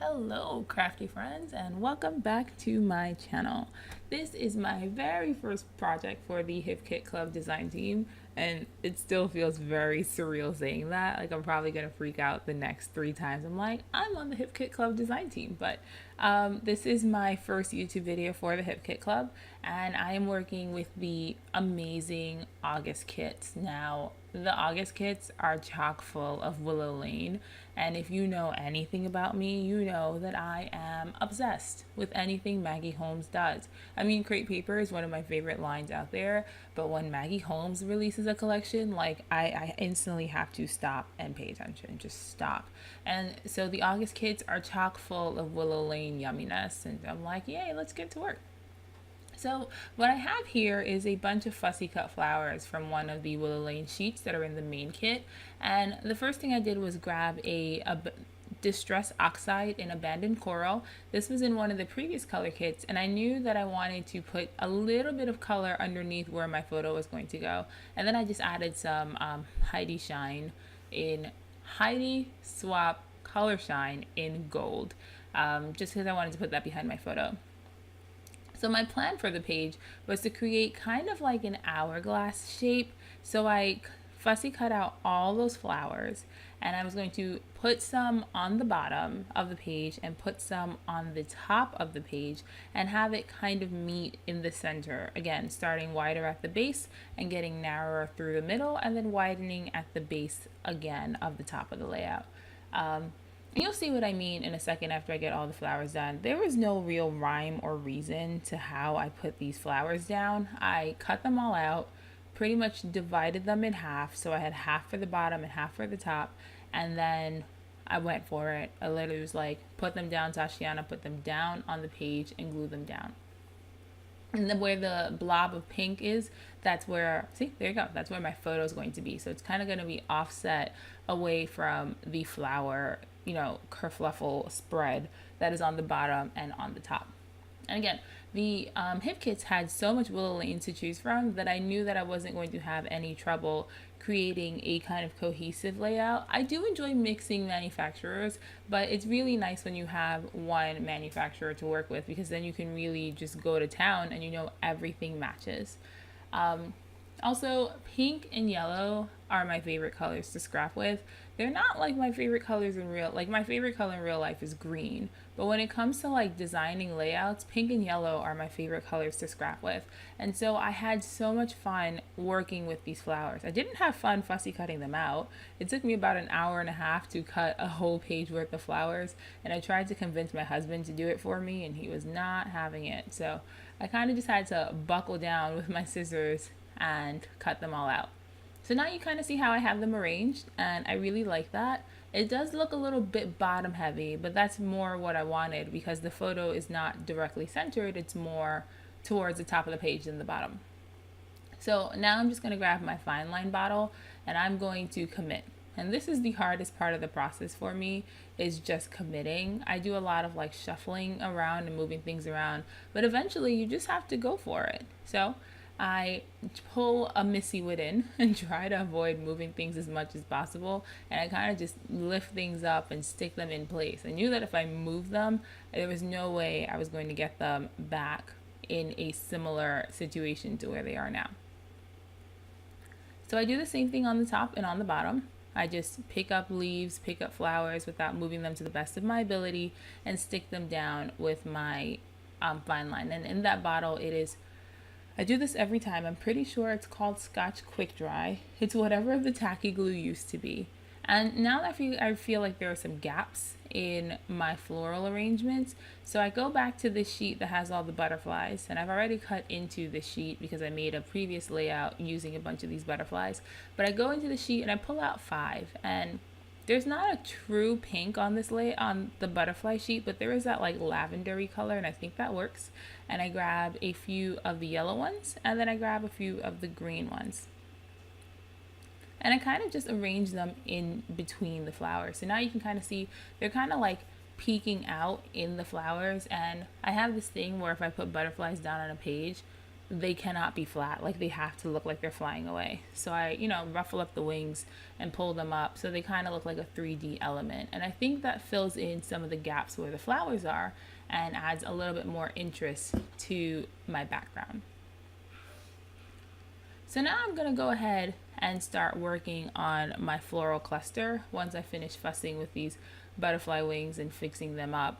Hello crafty friends and welcome back to my channel. This is my very first project for the Hip Kit Club design team and it still feels very surreal saying that. Like I'm probably gonna freak out the next 3 times. I'm like, I'm on the Hip Kit Club design team, but this is my first YouTube video for the Hip Kit Club and I am working with the amazing August kits. Now the August kits are chock full of Willow Lane, and if you know anything about me, you know that I am obsessed with anything Maggie Holmes does. I mean, crepe paper is one of my favorite lines out there, but when Maggie Holmes releases a collection, like I instantly have to stop and pay attention, just stop. And so the August kits are chock full of Willow Lane yumminess, and I'm like, yay, let's get to work. So what I have here is a bunch of fussy cut flowers from one of the Willow Lane sheets that are in the main kit. And the first thing I did was grab a Distress Oxide in Abandoned Coral. This was in one of the previous color kits, and I knew that I wanted to put a little bit of color underneath where my photo was going to go. And then I just added some Heidi Shine in Heidi Swap Color Shine in gold, just because I wanted to put that behind my photo. So my plan for the page was to create kind of like an hourglass shape. So I fussy cut out all those flowers and I was going to put some on the bottom of the page and put some on the top of the page and have it kind of meet in the center. Again, starting wider at the base and getting narrower through the middle and then widening at the base again of the top of the layout. You'll see what I mean in a second after I get all the flowers done. There was no real rhyme or reason to how I put these flowers down. I cut them all out, pretty much divided them in half, so I had half for the bottom and half for the top, and then I went for it. I literally was like, put them down, Tatiana, put them down on the page and glue them down. And then where the blob of pink is, that's where, see, there you go. That's where my photo is going to be. So it's kind of going to be offset away from the flower, kerfluffle spread that is on the bottom and on the top. And again, the hip kits had so much Willow Lane to choose from that I knew that I wasn't going to have any trouble creating a kind of cohesive layout. I do enjoy mixing manufacturers, but it's really nice when you have one manufacturer to work with because then you can really just go to town and everything matches. Also, pink and yellow are my favorite colors to scrap with. They're not like my favorite colors in my favorite color in real life is green. But when it comes to like designing layouts, pink and yellow are my favorite colors to scrap with. And so I had so much fun working with these flowers. I didn't have fun fussy cutting them out. It took me about an hour and a half to cut a whole page worth of flowers. And I tried to convince my husband to do it for me and he was not having it. So I kind of just had to buckle down with my scissors and cut them all out. So now you kind of see how I have them arranged and I really like that. It does look a little bit bottom heavy, but that's more what I wanted because the photo is not directly centered. It's more towards the top of the page than the bottom. So now I'm just going to grab my fine line bottle and I'm going to commit. And this is the hardest part of the process for me is just committing. I do a lot of like shuffling around and moving things around, but eventually you just have to go for it. So I pull a Missy Wooden and try to avoid moving things as much as possible. And I kind of just lift things up and stick them in place. I knew that if I moved them, there was no way I was going to get them back in a similar situation to where they are now. So I do the same thing on the top and on the bottom. I just pick up leaves, pick up flowers without moving them to the best of my ability and stick them down with my fine line. And in that bottle, I do this every time. I'm pretty sure it's called Scotch Quick Dry. It's whatever the tacky glue used to be. And now that I feel like there are some gaps in my floral arrangements, so I go back to this sheet that has all the butterflies, and I've already cut into the sheet because I made a previous layout using a bunch of these butterflies. But I go into the sheet and I pull out 5, and there's not a true pink on on the butterfly sheet, but there is that like lavendery color, and I think that works. And I grab a few of the yellow ones, and then I grab a few of the green ones. And I kind of just arrange them in between the flowers. So now you can kind of see they're kind of like peeking out in the flowers. And I have this thing where if I put butterflies down on a page, they cannot be flat. Like, they have to look like they're flying away. So I, ruffle up the wings and pull them up so they kind of look like a 3D element. And I think that fills in some of the gaps where the flowers are and adds a little bit more interest to my background. So now I'm gonna go ahead and start working on my floral cluster once I finish fussing with these butterfly wings and fixing them up.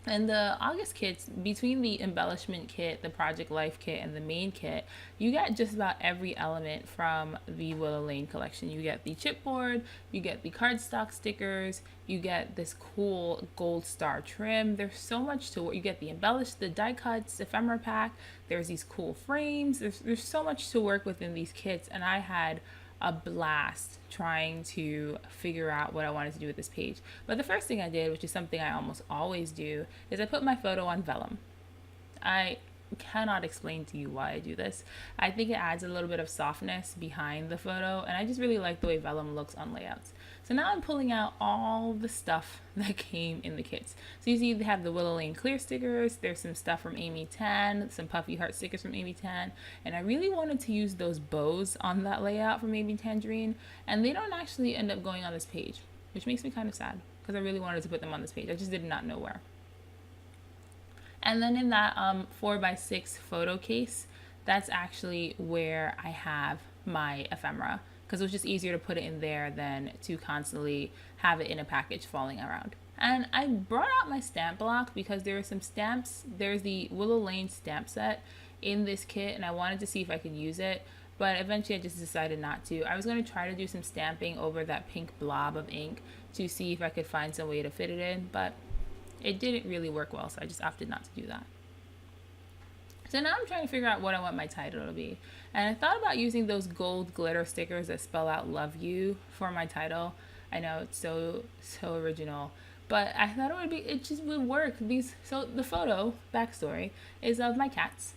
And the August kits, between the embellishment kit, the project life kit, and the main kit, you get just about every element from the Willow Lane collection. You get the chipboard, you get the cardstock stickers, you get this cool gold star trim. There's so much to what you get. The embellished, the die cuts, ephemera pack. There's these cool frames. There's so much to work with in these kits, and I had a blast trying to figure out what I wanted to do with this page. But the first thing I did, which is something I almost always do, is I put my photo on vellum. I cannot explain to you why I do this. I think it adds a little bit of softness behind the photo, and I just really like the way vellum looks on layouts. So now I'm pulling out all the stuff that came in the kits. So you see they have the Willow Lane clear stickers, there's some stuff from Amy Tan, some puffy heart stickers from Amy Tan, and I really wanted to use those bows on that layout from Amy Tangerine, and they don't actually end up going on this page, which makes me kind of sad because I really wanted to put them on this page. I just did not know where. And then in that 4x6 photo case, that's actually where I have my ephemera, because it was just easier to put it in there than to constantly have it in a package falling around. And I brought out my stamp block because there are some stamps. There's the Willow Lane stamp set in this kit, and I wanted to see if I could use it, but eventually I just decided not to. I was going to try to do some stamping over that pink blob of ink to see if I could find some way to fit it in, but it didn't really work well, so I just opted not to do that. So now I'm trying to figure out what I want my title to be. And I thought about using those gold glitter stickers that spell out "Love You" for my title. I know it's so original, but I thought it just would work. So the photo backstory is of my cats.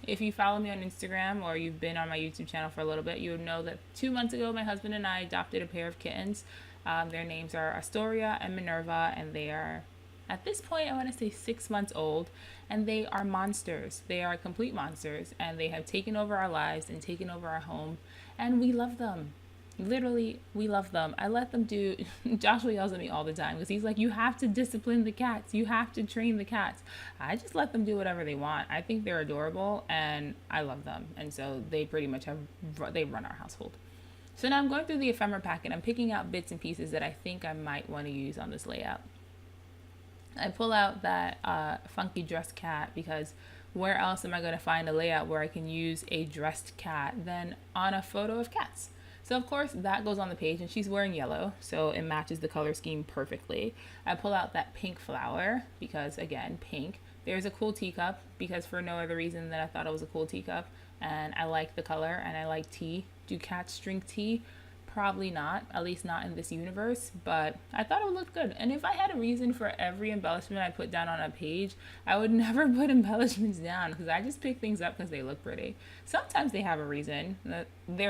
If you follow me on Instagram or you've been on my YouTube channel for a little bit, you would know that 2 months ago my husband and I adopted a pair of kittens. Their names are Astoria and Minerva, and they are, at this point, I want to say 6 months old, and they are monsters. They are complete monsters, and they have taken over our lives and taken over our home, and we love them. Literally, we love them. I let them do, Joshua yells at me all the time because he's like, you have to discipline the cats. You have to train the cats. I just let them do whatever they want. I think they're adorable, and I love them. And so they pretty much they run our household. So now I'm going through the ephemera pack, and I'm picking out bits and pieces that I think I might want to use on this layout. I pull out that funky dressed cat because where else am I going to find a layout where I can use a dressed cat than on a photo of cats? So of course that goes on the page, and she's wearing yellow, so it matches the color scheme perfectly. I pull out that pink flower because, again, pink. There's a cool teacup because for no other reason than I thought it was a cool teacup, and I like the color, and I like tea. Do cats drink tea? Probably not, at least not in this universe, but I thought it would look good. And if I had a reason for every embellishment I put down on a page, I would never put embellishments down because I just pick things up because they look pretty. Sometimes they have a reason.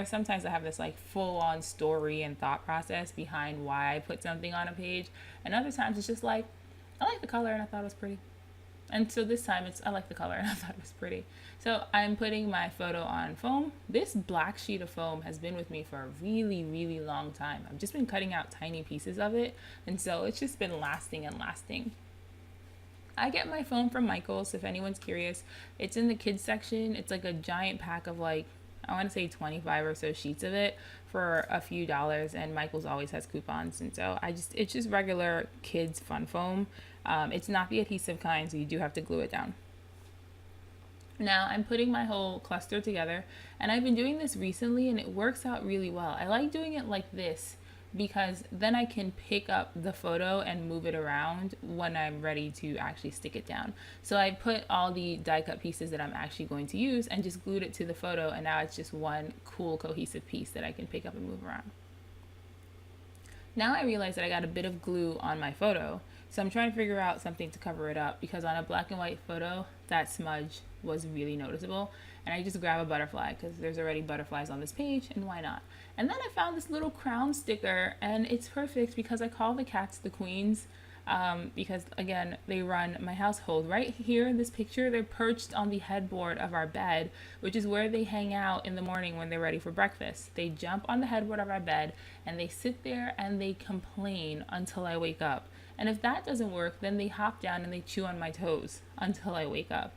Sometimes I have this like full-on story and thought process behind why I put something on a page, and other times it's just like, I like the color and I thought it was pretty. And so this time I like the color and I thought it was pretty. So I'm putting my photo on foam. This black sheet of foam has been with me for a really, really long time. I've just been cutting out tiny pieces of it, and so it's just been lasting and lasting. I get my foam from Michael's, if anyone's curious. It's in the kids section. It's like a giant pack of like, I want to say 25 or so sheets of it for a few dollars, and Michael's always has coupons, and so it's just regular kids fun foam. It's not the adhesive kind, so you do have to glue it down. Now I'm putting my whole cluster together, and I've been doing this recently and it works out really well. I like doing it like this because then I can pick up the photo and move it around when I'm ready to actually stick it down. So I put all the die cut pieces that I'm actually going to use and just glued it to the photo, and now it's just one cool cohesive piece that I can pick up and move around. Now I realize that I got a bit of glue on my photo, so I'm trying to figure out something to cover it up because on a black and white photo, that smudge was really noticeable, and I just grab a butterfly because there's already butterflies on this page, and why not? And then I found this little crown sticker, and it's perfect because I call the cats the queens. because again, they run my household. Right here in this picture, they're perched on the headboard of our bed, which is where they hang out in the morning when they're ready for breakfast. They jump on the headboard of our bed and they sit there and they complain until I wake up. And if that doesn't work, then they hop down and they chew on my toes until I wake up.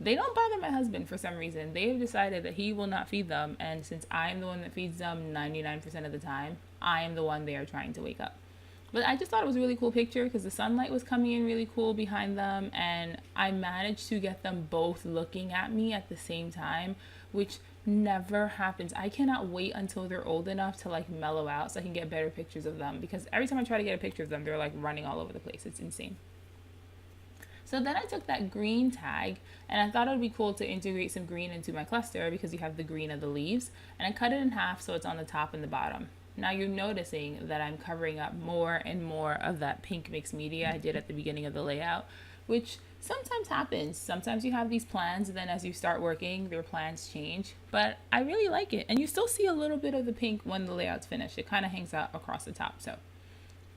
They don't bother my husband for some reason. They have decided that he will not feed them, and since I am the one that feeds them 99% of the time, I am the one they are trying to wake up. But I just thought it was a really cool picture because the sunlight was coming in really cool behind them, and I managed to get them both looking at me at the same time, which never happens. I cannot wait until they're old enough to like mellow out so I can get better pictures of them, because every time I try to get a picture of them, they're like running all over the place. It's insane. So then I took that green tag and I thought it would be cool to integrate some green into my cluster because you have the green of the leaves, and I cut it in half so it's on the top and the bottom. Now you're noticing that I'm covering up more and more of that pink mixed media I did at the beginning of the layout, which sometimes happens. Sometimes you have these plans and then as you start working, their plans change, but I really like it. And you still see a little bit of the pink when the layout's finished. It kind of hangs out across the top. So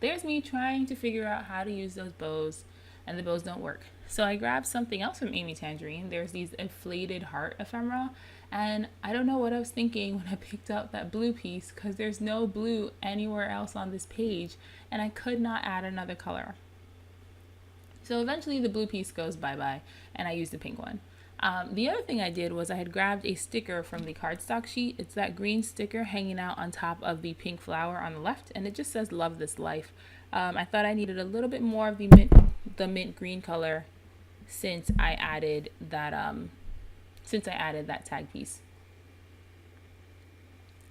there's me trying to figure out how to use those bows, and the bows don't work. So I grabbed something else from Amy Tangerine. There's these inflated heart ephemera, and I don't know what I was thinking when I picked up that blue piece, because there's no blue anywhere else on this page and I could not add another color. So eventually the blue piece goes bye-bye and I used the pink one. The other thing I did was I had grabbed a sticker from the cardstock sheet. It's that green sticker hanging out on top of the pink flower on the left, and it just says "Love This Life." I thought I needed a little bit more of the mint green color since I added that tag piece.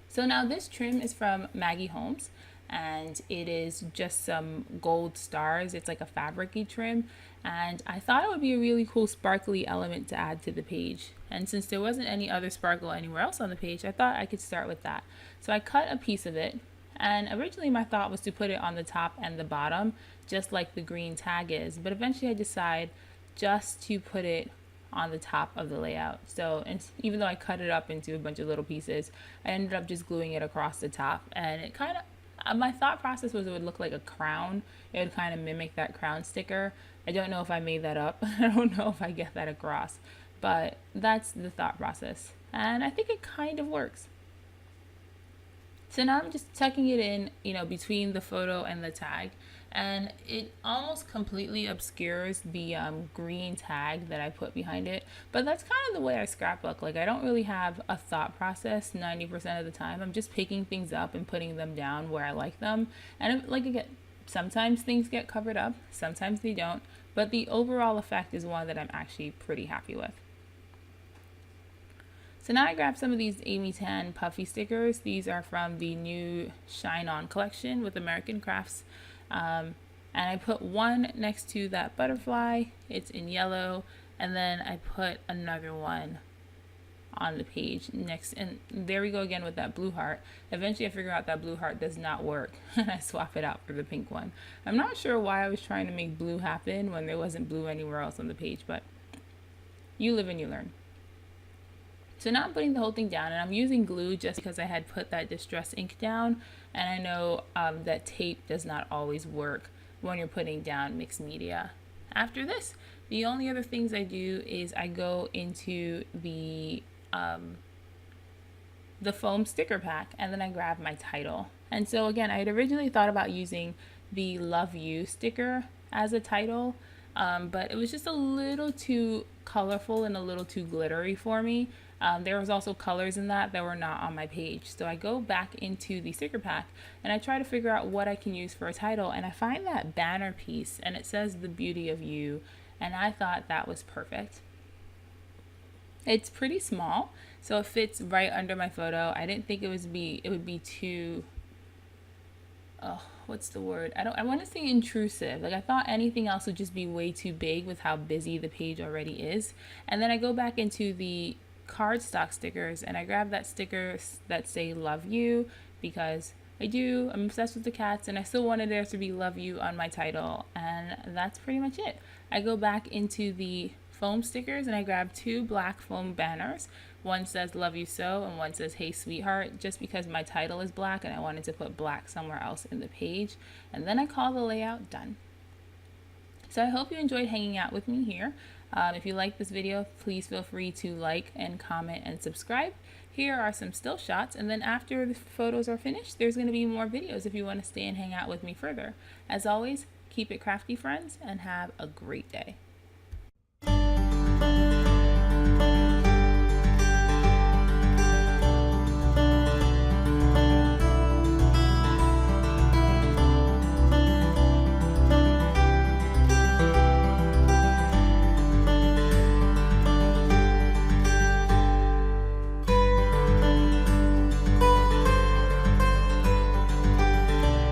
So now this trim is from Maggie Holmes, and it is just some gold stars. It's like a fabric-y trim, and I thought it would be a really cool sparkly element to add to the page. And since there wasn't any other sparkle anywhere else on the page, I thought I could start with that. So I cut a piece of it, and originally my thought was to put it on the top and the bottom, just like the green tag is, but eventually I decided just to put it on the top of the layout. So, and even though I cut it up into a bunch of little pieces, I ended up just gluing it across the top, and it kind of, my thought process was it would look like a crown. It would kind of mimic that crown sticker. I don't know if I made that up. I don't know if I get that across, but that's the thought process, and I think it kind of works. So now I'm just tucking it in, between the photo and the tag, and it almost completely obscures the green tag that I put behind it. But that's kind of the way I scrapbook. Like, I don't really have a thought process 90% of the time. I'm just picking things up and putting them down where I like them. And like, again, sometimes things get covered up, sometimes they don't. But the overall effect is one that I'm actually pretty happy with. So now I grabbed some of these Amy Tan puffy stickers. These are from the new Shine On collection with American Crafts. And I put one next to that butterfly. It's in yellow. And then I put another one on the page next. And there we go again with that blue heart. Eventually I figure out that blue heart does not work. And I swap it out for the pink one. I'm not sure why I was trying to make blue happen when there wasn't blue anywhere else on the page. But you live and you learn. So now I'm putting the whole thing down, and I'm using glue just because I had put that distress ink down, and I know that tape does not always work when you're putting down mixed media. After this, the only other things I do is I go into the foam sticker pack, and then I grab my title. And so again, I had originally thought about using the Love You sticker as a title, but it was just a little too colorful and a little too glittery for me. There was also colors in that were not on my page. So I go back into the sticker pack and I try to figure out what I can use for a title, and I find that banner piece and it says "The Beauty of You," and I thought that was perfect. It's pretty small, so it fits right under my photo. I didn't think it would be too, what's the word? I want to say intrusive. Like, I thought anything else would just be way too big with how busy the page already is. And then I go back into the cardstock stickers and I grab that sticker that say "Love You," because I'm obsessed with the cats and I still wanted there to be "Love You" on my title, and that's pretty much it. I go back into the foam stickers and I grab two black foam banners. One says "Love You So" and one says "Hey Sweetheart," just because my title is black and I wanted to put black somewhere else in the page. And then I call the layout done. So I hope you enjoyed hanging out with me here. If you like this video, please feel free to like and comment and subscribe. Here are some still shots, and then after the photos are finished, there's going to be more videos if you want to stay and hang out with me further. As always, keep it crafty, friends, and have a great day.